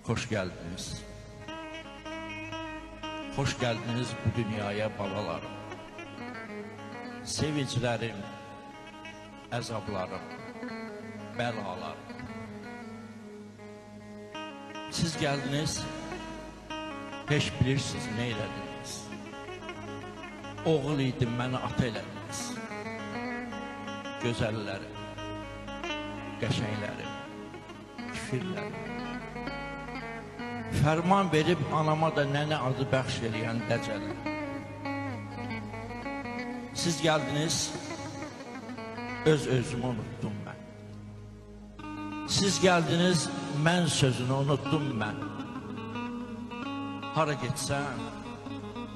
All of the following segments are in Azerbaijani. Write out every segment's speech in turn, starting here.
Hoş geldiniz. Hoş geldiniz bu dünyaya babalarım. Sevincilerim, əzablarım, bəlalarım. Siz geldiniz, heç bilirsiniz ne elədiniz. Oğul idim, məni ata elədiniz. Gözəllərim, qəşənglərim, kifirlərim. Fərman verib anama da nənə adı bəxş eləyən dəcələr. Siz geldiniz, özümü unuttum mən. Siz geldiniz, mən sözünü unuttum mən. Hara getsəm,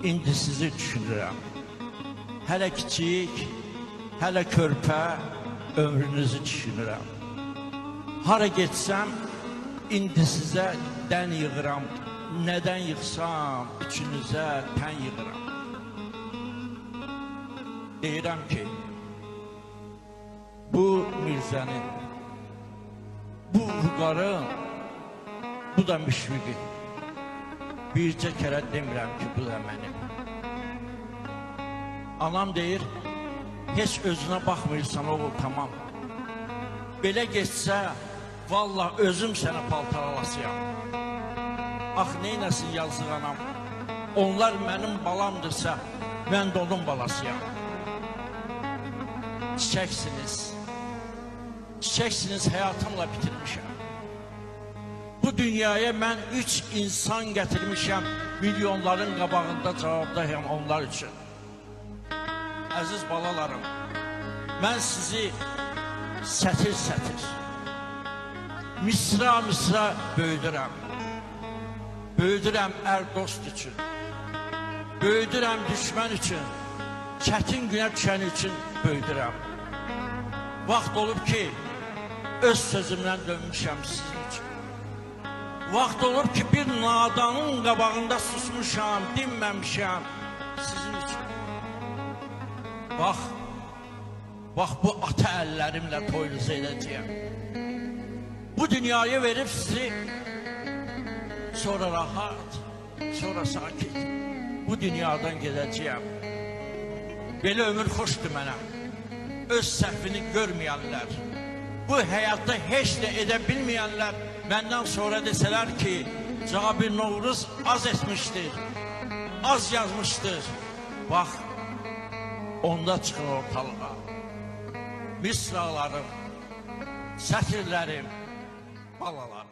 indi sizi düşünürəm. Hələ kiçik, hələ körpə ömrünüzü düşünürəm. Hara getsəm, indi sizə dən yığıram. Nədən yığsam, üçünüzə tən yığıram. Deyirəm ki, bu Mirzənin, bu Vüqarın, bu da Müşfiqin. Bircə kərə demirəm ki, bu da mənim. Anam deyir, heç özünə baxmırsan oğul, tamam. Belə geçsə, vallahi özüm sənə paltar alasıyam. Ax, neynəsin yazıq anam, onlar mənim balamdırsa, mən də onun balasıyam. Çiçəksiniz, həyatımla bitirmişəm. Bu dünyaya mən 3 insan gətirmişəm, milyonların qabağında cavabdayım onlar üçün. Əziz balalarım, mən sizi sətir-sətir, misra-misra böyüdürəm. Böyüdürəm ər dost üçün, böyüdürəm düşmən üçün, çətin günə düşən üçün böyüdürəm. Vaxt olub ki, öz sözümdən dönmüşəm sizin üçün. Vaxt olub ki, bir nadanın qabağında susmuşam, dinməmişəm sizin üçün. Bax bu ata əllərimlə toyunuzu edəcəyəm. Bu dünyayı verib sizi, sonra rahat, sonra sakit, bu dünyadan gedəcəyəm. Belə ömür xoşdur mənə. Öz səhvini görməyənlər, bu həyatda heç də edə bilməyənlər məndən sonra desələr ki, Cabir Novruz az etmişdir, az yazmışdır. Bax, onda çıxın ortalığa. Misralarım, sətirlərim, balalarım.